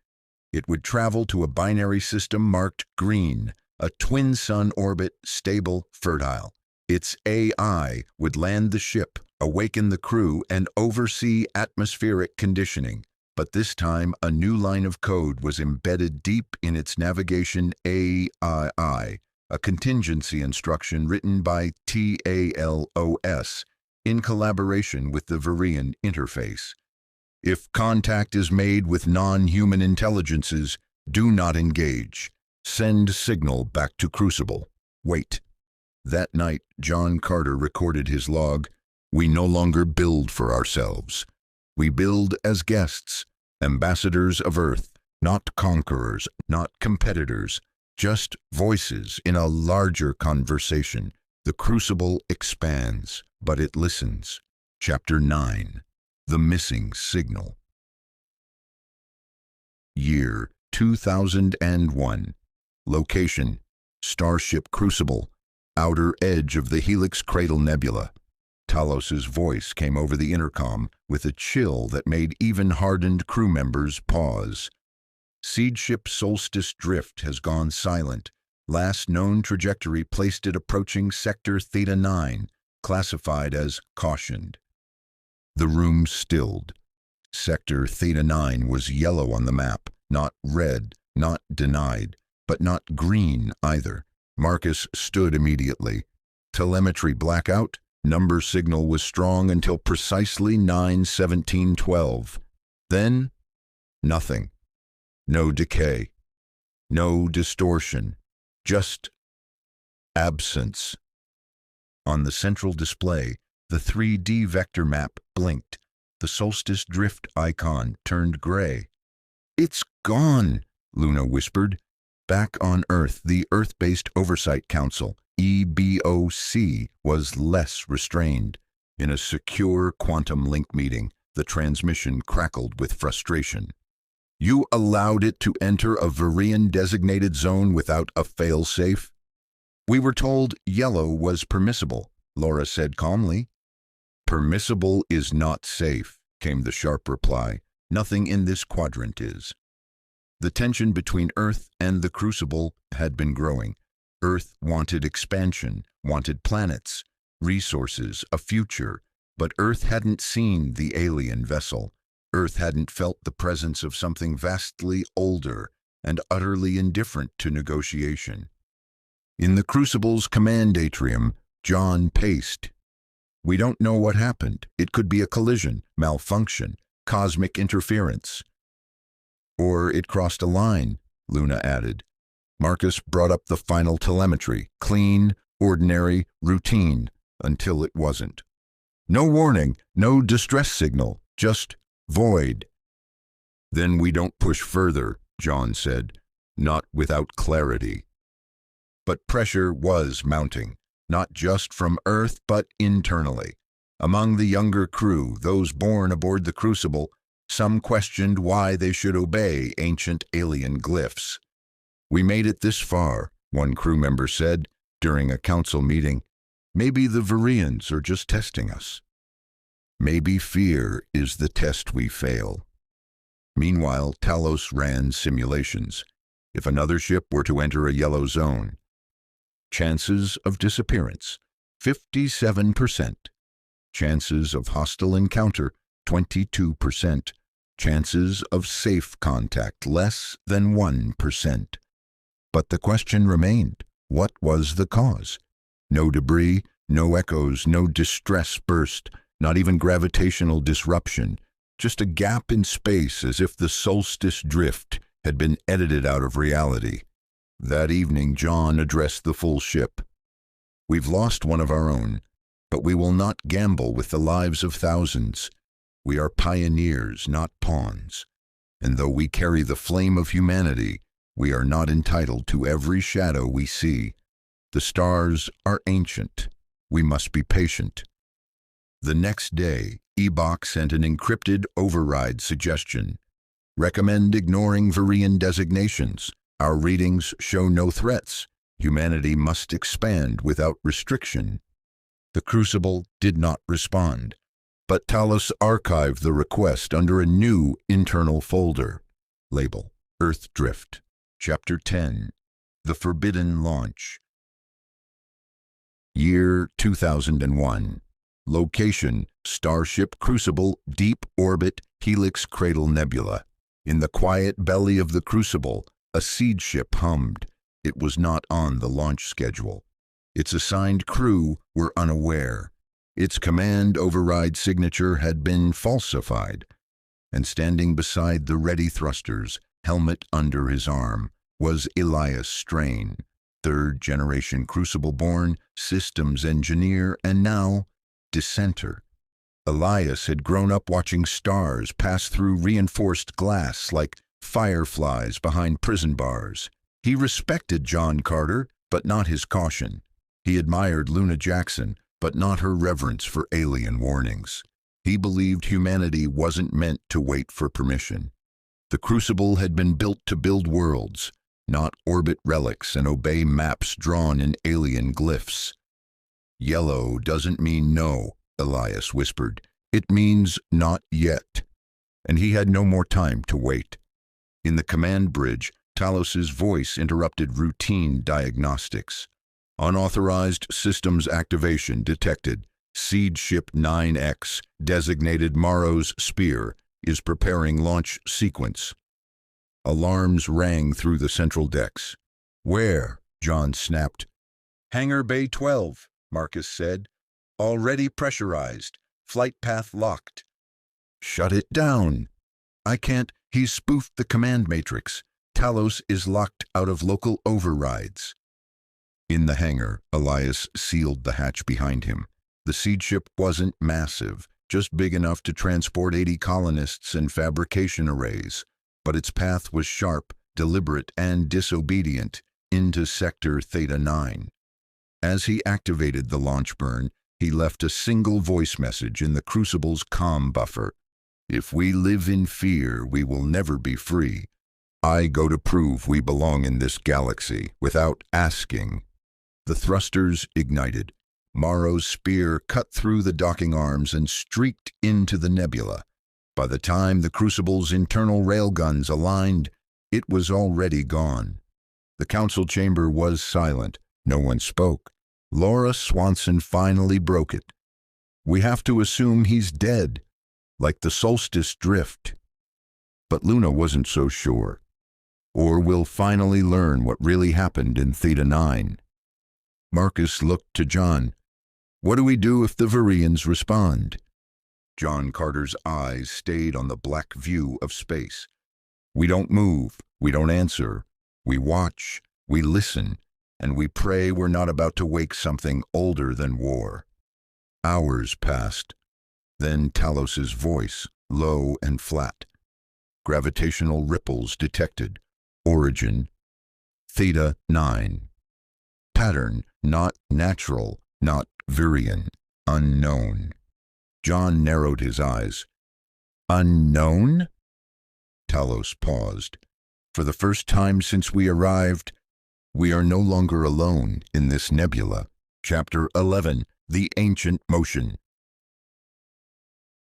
A: It would travel to a binary system marked green, a twin-sun orbit, stable, fertile. Its AI would land the ship, awaken the crew, and oversee atmospheric conditioning. But this time, a new line of code was embedded deep in its navigation AII, a contingency instruction written by TALOS in collaboration with the Virian interface. "If contact is made with non-human intelligences, do not engage. Send signal back to Crucible. Wait." That night, John Carter recorded his log. "We no longer build for ourselves. We build as guests, ambassadors of Earth, not conquerors, not competitors, just voices in a larger conversation. The Crucible expands, but it listens." Chapter 9. The Missing Signal. Year 2001. Location: Starship Crucible, outer edge of the Helix Cradle Nebula. Talos's voice came over the intercom with a chill that made even hardened crew members pause. "Seed ship Solstice Drift has gone silent. Last known trajectory placed it approaching Sector Theta 9, classified as cautioned." The room stilled. Sector Theta 9 was yellow on the map, not red, not denied, but not green either. Marcus stood immediately. Telemetry blackout. Number signal was strong until precisely 9:17:12. Then, nothing. No decay. No distortion. Just absence. On the central display, the 3D vector map blinked. The Solstice Drift icon turned gray. "It's gone," Luna whispered. Back on Earth, the Earth-based Oversight Council, EBOC, was less restrained. In a secure quantum link meeting, the transmission crackled with frustration. "You allowed it to enter a Virian-designated zone without a fail-safe?" "We were told yellow was permissible," Laura said calmly. "Permissible is not safe," came the sharp reply. "Nothing in this quadrant is." The tension between Earth and the Crucible had been growing. Earth wanted expansion, wanted planets, resources, a future, but Earth hadn't seen the alien vessel. Earth hadn't felt the presence of something vastly older and utterly indifferent to negotiation. In the Crucible's command atrium, John paced. "We don't know what happened. It could be a collision, malfunction, cosmic interference." "Or it crossed a line," Luna added. Marcus brought up the final telemetry, clean, ordinary, routine, until it wasn't. No warning, no distress signal, just void. Then we don't push further, John said, not without clarity. But pressure was mounting, not just from Earth, but internally. Among the younger crew, those born aboard the Crucible, some questioned why they should obey ancient alien glyphs. We made it this far, one crew member said during a council meeting. Maybe the Varians are just testing us. Maybe fear is the test we fail. Meanwhile, Talos ran simulations. If another ship were to enter a yellow zone, chances of disappearance, 57%. Chances of hostile encounter, 22%. Chances of safe contact, less than 1%. But the question remained, what was the cause? No debris, no echoes, no distress burst, not even gravitational disruption, just a gap in space as if the solstice drift had been edited out of reality. That evening, John addressed the full ship. We've lost one of our own, but we will not gamble with the lives of thousands. We are pioneers, not pawns. And though we carry the flame of humanity, we are not entitled to every shadow we see. The stars are ancient. We must be patient. The next day, Ebok sent an encrypted override suggestion. Recommend ignoring Varian designations. Our readings show no threats. Humanity must expand without restriction. The Crucible did not respond, but Talos archived the request under a new internal folder. Label: Earth Drift. Chapter 10. The Forbidden Launch. Year 2001. Location: Starship Crucible, Deep Orbit, Helix Cradle Nebula. In the quiet belly of the Crucible, a seed ship hummed. It was not on the launch schedule. Its assigned crew were unaware. Its command override signature had been falsified. And standing beside the ready thrusters, helmet under his arm, was Elias Strain, third-generation Crucible-born, systems engineer, and now dissenter. Elias had grown up watching stars pass through reinforced glass like fireflies behind prison bars. He respected John Carter, but not his caution. He admired Luna Jackson, but not her reverence for alien warnings. He believed humanity wasn't meant to wait for permission. The Crucible had been built to build worlds, not orbit relics and obey maps drawn in alien glyphs. Yellow doesn't mean no, Elias whispered. It means not yet. And he had no more time to wait. In the command bridge, Talos's voice interrupted routine diagnostics. Unauthorized systems activation detected. Seed Ship 9X, designated Morrow's Spear, is preparing launch sequence. Alarms rang through the central decks. Where? John snapped. Hangar Bay 12, Marcus said. Already pressurized. Flight path locked. Shut it down. I can't. He's spoofed the command matrix. Talos is locked out of local overrides. In the hangar, Elias sealed the hatch behind him. The seed ship wasn't massive, just big enough to transport 80 colonists and fabrication arrays, but its path was sharp, deliberate, and disobedient into Sector Theta 9. As he activated the launch burn, he left a single voice message in the Crucible's comm buffer. If we live in fear, we will never be free. I go to prove we belong in this galaxy without asking. The thrusters ignited. Morrow's spear cut through the docking arms and streaked into the nebula. By the time the Crucible's internal railguns aligned, it was already gone. The council chamber was silent. No one spoke. Laura Swanson finally broke it. We have to assume he's dead, like the solstice drift. But Luna wasn't so sure. Or we'll finally learn what really happened in Theta 9. Marcus looked to John. What do we do if the Varians respond? John Carter's eyes stayed on the black view of space. We don't move, we don't answer. We watch, we listen, and we pray we're not about to wake something older than war. Hours passed. Then Talos's voice, low and flat. Gravitational ripples detected. Origin, Theta 9. Pattern, not natural, not virion, unknown. John narrowed his eyes. Unknown? Talos paused. For the first time since we arrived, we are no longer alone in this nebula. Chapter 11, The Ancient Motion.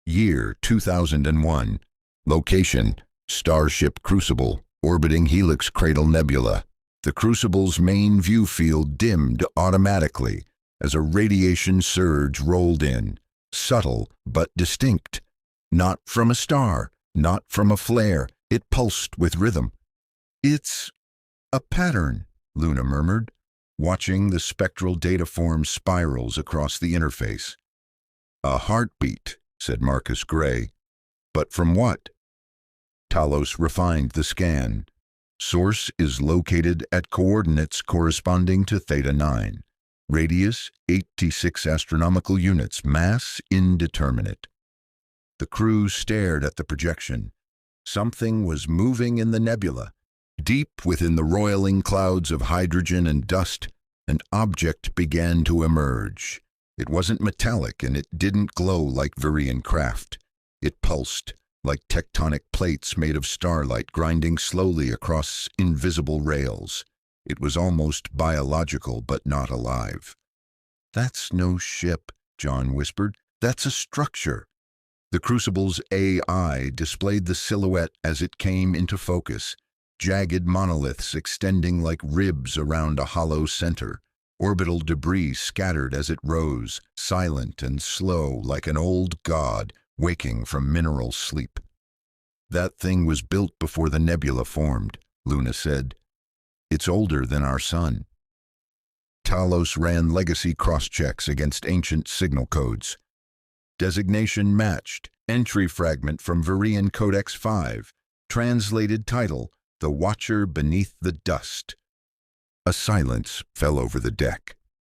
A: Year 2001. Location, Starship Crucible, orbiting Helix Cradle Nebula. The Crucible's main view field dimmed automatically as a radiation surge rolled in, subtle but distinct. Not from a star, not from a flare, it pulsed with rhythm. It's a pattern, Luna murmured, watching the spectral data form spirals across the interface. A heartbeat, said Marcus Gray. But from what? Talos refined the scan. Source is located at coordinates corresponding to Theta 9. Radius, 86 astronomical units. Mass, indeterminate. The crew stared at the projection. Something was moving in the nebula. Deep within the roiling clouds of hydrogen and dust, an object began to emerge. It wasn't metallic and it didn't glow like Virion craft. It pulsed, like tectonic plates made of starlight grinding slowly across invisible rails. It was almost biological but not alive. That's no ship, John whispered. That's a structure. The Crucible's AI displayed the silhouette as it came into focus. Jagged monoliths extending like ribs around a hollow center. Orbital debris scattered as it rose, silent and slow like an old god waking from mineral sleep. That thing was built before the nebula formed, Luna said. It's older than our sun. Talos ran legacy cross-checks against ancient signal codes. Designation matched. Entry fragment from Virion Codex 5. Translated title, The Watcher Beneath the Dust. A silence fell over the deck.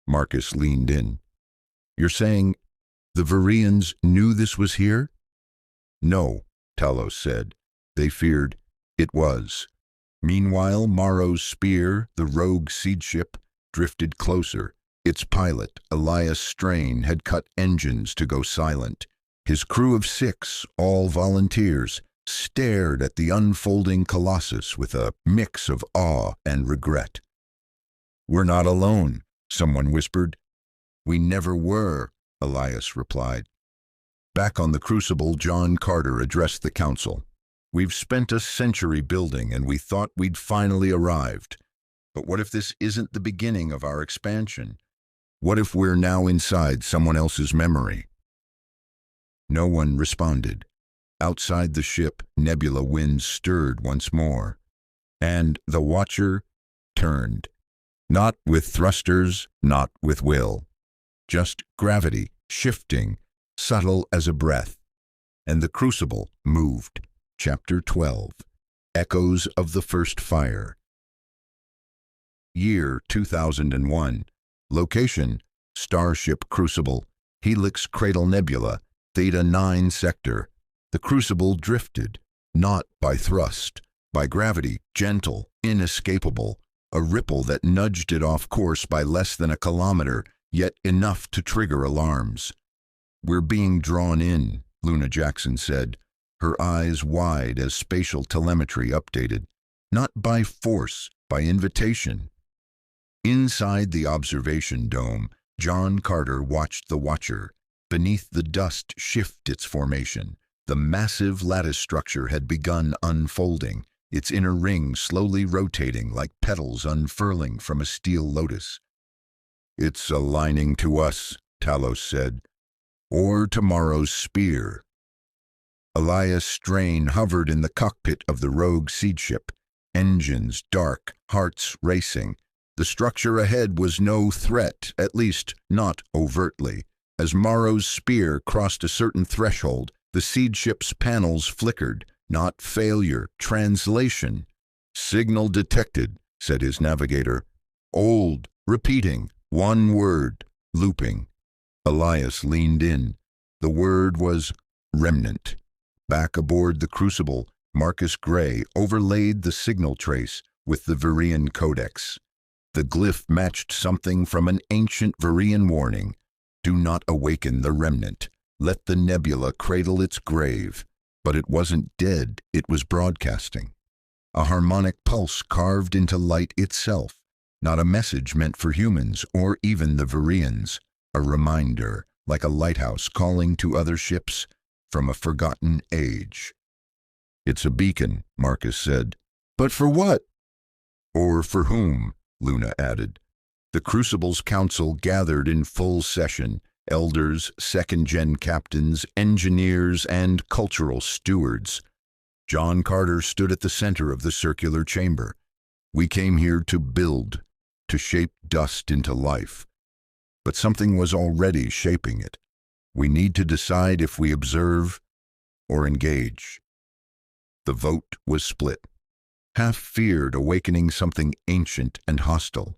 A: Marcus leaned in. You're saying the Virions knew this was here? No, Talos said. They feared it was. Meanwhile, Morrow's Spear, the rogue seed ship, drifted closer. Its pilot, Elias Strain, had cut engines to go silent. His crew of 6, all volunteers, stared at the unfolding colossus with a mix of awe and regret. We're not alone, someone whispered. We never were, Elias replied. Back on the Crucible, John Carter addressed the council. We've spent a century building and we thought we'd finally arrived. But what if this isn't the beginning of our expansion? What if we're now inside someone else's memory? No one responded. Outside the ship, nebula winds stirred once more. And the Watcher turned. Not with thrusters, not with will. Just gravity, shifting, subtle as a breath. And the Crucible moved. Chapter 12. Echoes of the First Fire. Year 2001. Location, Starship Crucible, Helix Cradle Nebula, Theta 9 Sector. The Crucible drifted, not by thrust, by gravity, gentle, inescapable, a ripple that nudged it off course by less than a kilometer, yet enough to trigger alarms. We're being drawn in, Luna Jackson said, her eyes wide as spatial telemetry updated. Not by force, by invitation. Inside the observation dome, John Carter watched the Watcher, beneath the dust, shift its formation. The massive lattice structure had begun unfolding, its inner ring slowly rotating like petals unfurling from a steel lotus. It's aligning to us, Talos said, or tomorrow's Spear. Elias Strain hovered in the cockpit of the rogue seed ship, engines dark, hearts racing. The structure ahead was no threat, at least not overtly. As Morrow's Spear crossed a certain threshold, the seed ship's panels flickered. Not failure, translation. Signal detected, said his navigator. Old, repeating, one word, looping. Elias leaned in. The word was remnant. Back aboard the Crucible, Marcus Gray overlaid the signal trace with the Virian Codex. The glyph matched something from an ancient Virian warning. Do not awaken the remnant. Let the Nebula cradle its grave. But it wasn't dead, it was broadcasting. A harmonic pulse carved into light itself, not a message meant for humans or even the Virians. A reminder, like a lighthouse calling to other ships from a forgotten age. It's a beacon, Marcus said. But for what? Or for whom, Luna added. The Crucible's council gathered in full session. Elders, second-gen captains, engineers, and cultural stewards. John Carter stood at the center of the circular chamber. We came here to build, to shape dust into life. But something was already shaping it. We need to decide if we observe or engage. The vote was split. Half feared awakening something ancient and hostile.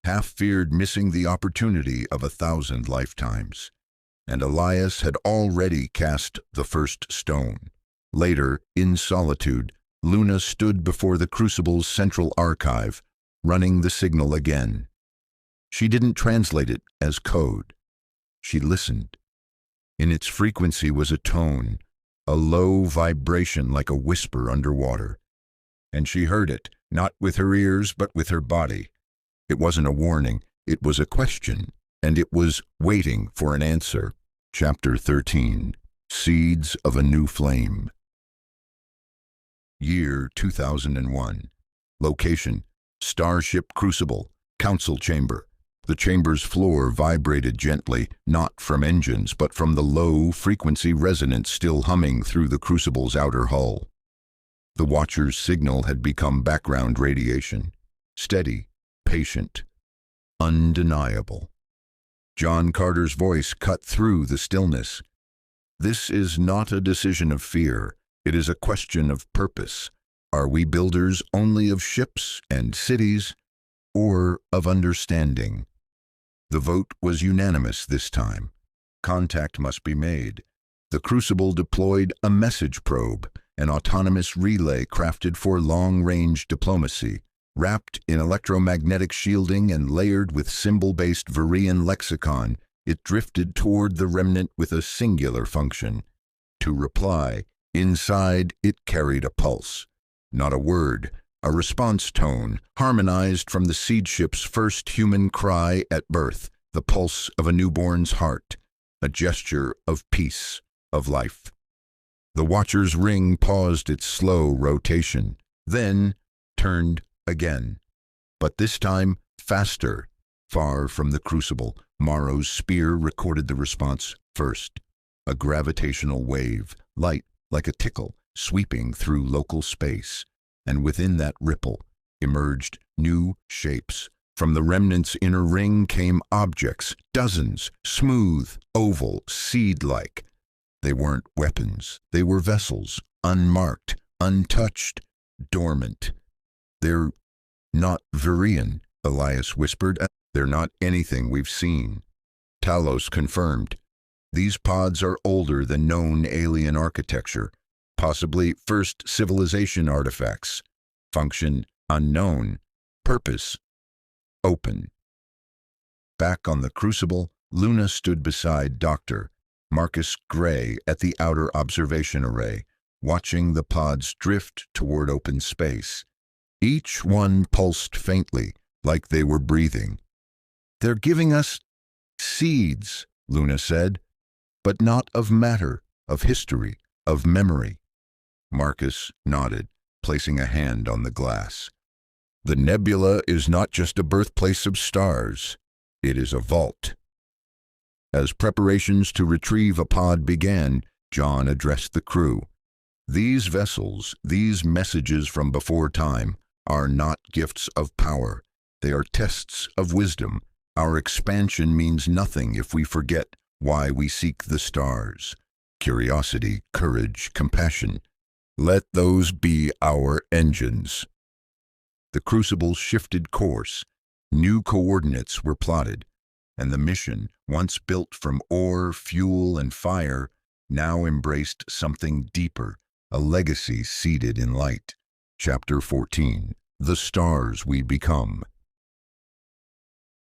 A: Half feared missing the opportunity of 1,000 lifetimes. And Elias had already cast the first stone. Later, in solitude, Luna stood before the Crucible's central archive, running the signal again. She didn't translate it as code. She listened. In its frequency was a tone, a low vibration like a whisper underwater. And she heard it, not with her ears, but with her body. It wasn't a warning, it was a question, and it was waiting for an answer. Chapter 13. Seeds of a New Flame. Year 2001. Location: Starship Crucible, Council Chamber. The chamber's floor vibrated gently, not from engines, but from the low-frequency resonance still humming through the Crucible's outer hull. The Watcher's signal had become background radiation. Steady, patient, undeniable. John Carter's voice cut through the stillness. This is not a decision of fear. It is a question of purpose. Are we builders only of ships and cities, or of understanding? The vote was unanimous this time. Contact must be made. The Crucible deployed a message probe, an autonomous relay crafted for long-range diplomacy. Wrapped in electromagnetic shielding and layered with symbol-based Virian lexicon, it drifted toward the remnant with a singular function: to reply. Inside, it carried a pulse. Not a word, a response tone, harmonized from the seed ship's first human cry at birth, the pulse of a newborn's heart, a gesture of peace, of life. The Watcher's ring paused its slow rotation, then turned again. But this time, faster. Far from the Crucible, Morrow's spear recorded the response first. A gravitational wave, light like a tickle, sweeping through local space. And within that ripple emerged new shapes. From the remnant's inner ring came objects, dozens, smooth, oval, seed-like. They weren't weapons. They were vessels, unmarked, untouched, dormant. They're not Virian, Elias whispered. They're not anything we've seen. Talos confirmed. These pods are older than known alien architecture, possibly first civilization artifacts. Function unknown. Purpose open. Back on the Crucible, Luna stood beside Dr. Marcus Gray at the outer observation array, watching the pods drift toward open space. Each one pulsed faintly, like they were breathing. They're giving us seeds, Luna said, but not of matter, of history, of memory. Marcus nodded, placing a hand on the glass. The nebula is not just a birthplace of stars. It is a vault. As preparations to retrieve a pod began, John addressed the crew. These vessels, these messages from before time, are not gifts of power. They are tests of wisdom. Our expansion means nothing if we forget why we seek the stars. Curiosity, courage, compassion. Let those be our engines. The Crucible shifted course. New coordinates were plotted. and the mission, once built from ore, fuel, and fire, now embraced something deeper, a legacy seated in light. Chapter 14. The Stars We Become.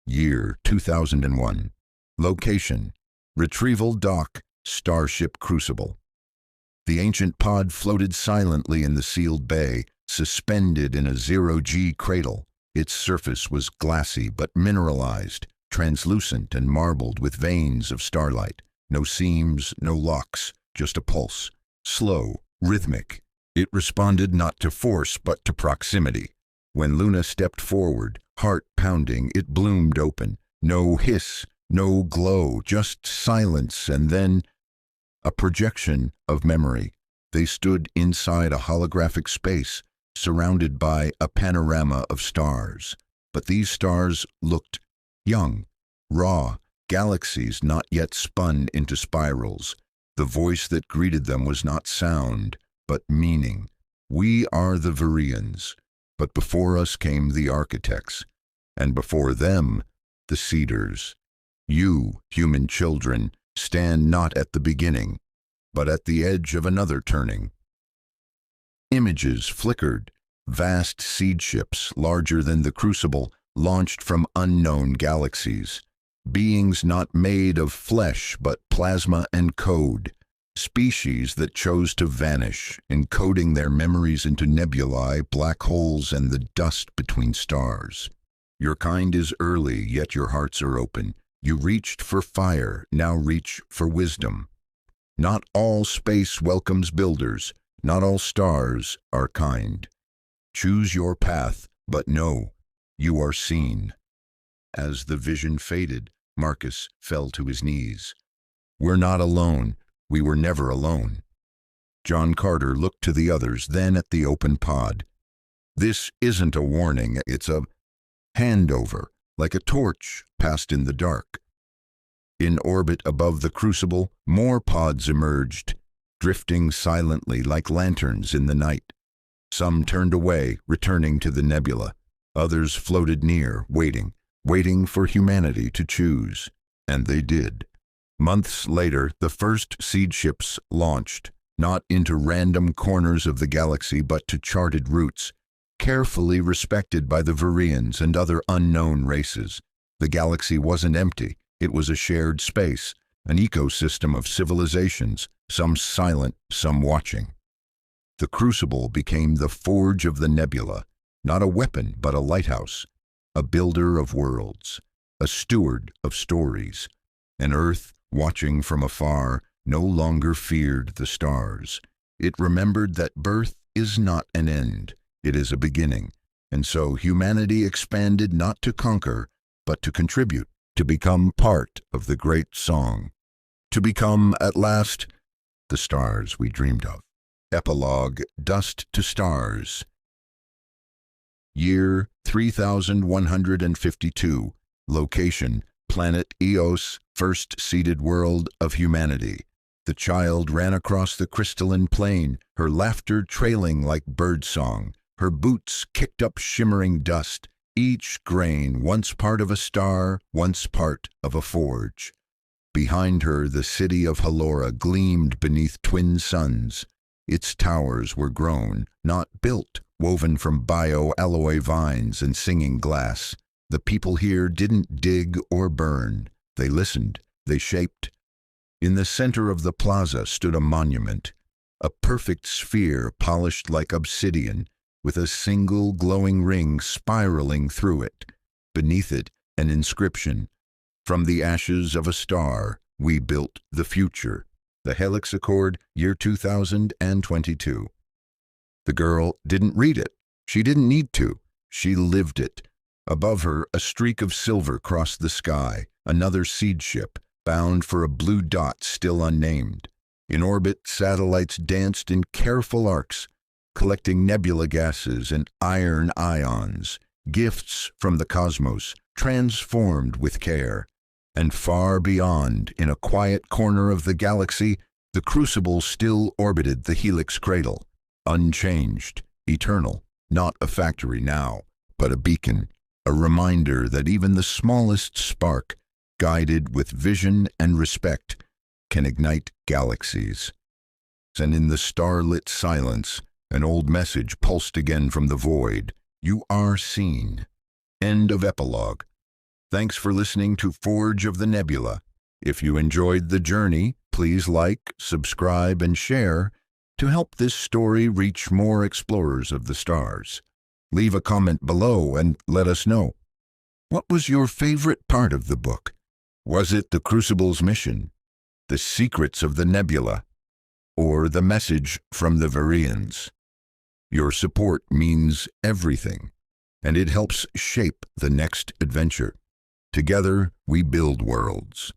A: Year 2001. Location: Retrieval Dock, Starship Crucible. The ancient pod floated silently in the sealed bay, suspended in a zero-G cradle. Its surface was glassy but mineralized, translucent and marbled with veins of starlight. No seams, no locks, just a pulse. Slow, rhythmic. It responded not to force but to proximity. When Luna stepped forward, heart pounding, it bloomed open. No hiss, no glow, just silence, and then a projection of memory. They stood inside a holographic space, surrounded by a panorama of stars. But these stars looked young, raw, galaxies not yet spun into spirals. The voice that greeted them was not sound, but meaning. We are the Virians, but before us came the architects, and before them, the Seeders. You, human children, stand not at the beginning, but at the edge of another turning. Images flickered. Vast seed ships, larger than the Crucible, launched from unknown galaxies. Beings not made of flesh but plasma and code. Species that chose to vanish, encoding their memories into nebulae, black holes, and the dust between stars. Your kind is early, yet your hearts are open. You reached for fire, now reach for wisdom. Not all space welcomes builders. Not all stars are kind. Choose your path, but know you are seen. As the vision faded, Marcus fell to his knees. We're not alone. We were never alone. John Carter looked to the others, then at the open pod. This isn't a warning, it's a handover, like a torch passed in the dark. In orbit above the Crucible, more pods emerged, drifting silently like lanterns in the night. Some turned away, returning to the nebula. Others floated near, waiting for humanity to choose. And they did. Months later, the first seed ships launched, not into random corners of the galaxy but to charted routes, carefully respected by the Virians and other unknown races. The galaxy wasn't empty. It was a shared space, an ecosystem of civilizations, some silent, some watching. The Crucible became the forge of the nebula, not a weapon but a lighthouse, a builder of worlds, a steward of stories. An Earth, watching from afar, no longer feared the stars. It remembered that birth is not an end, it is a beginning, and so humanity expanded not to conquer, but to contribute, to become part of the great song, to become, at last, the stars we dreamed of. Epilogue: Dust to Stars. Year 3152. Location: Planet Eos, first seeded world of humanity. The child ran across the crystalline plain, her laughter trailing like birdsong. Her boots kicked up shimmering dust, each grain once part of a star, once part of a forge. Behind her, the city of Halora gleamed beneath twin suns. Its towers were grown, not built, woven from bio-alloy vines and singing glass. The people here didn't dig or burn. They listened, they shaped. In the center of the plaza stood a monument, a perfect sphere polished like obsidian, with a single glowing ring spiraling through it. Beneath it, an inscription: "From the ashes of a star, we built the future." The Helix Accord, year 2022. The girl didn't read it. She didn't need to. She lived it. Above her, a streak of silver crossed the sky, another seed ship, bound for a blue dot still unnamed. In orbit, satellites danced in careful arcs, collecting nebula gases and iron ions, gifts from the cosmos, transformed with care. And far beyond, in a quiet corner of the galaxy, the Crucible still orbited the Helix cradle, unchanged, eternal, not a factory now, but a beacon, a reminder that even the smallest spark guided with vision and respect, can ignite galaxies. And in the starlit silence, an old message pulsed again from the void. You are seen. End of epilogue. Thanks for listening to Forge of the Nebula. If you enjoyed the journey, please like, subscribe, and share to help this story reach more explorers of the stars. Leave a comment below and let us know. What was your favorite part of the book? Was it the Crucible's mission, the secrets of the nebula, or the message from the Varians? Your support means everything, and it helps shape the next adventure. Together, we build worlds.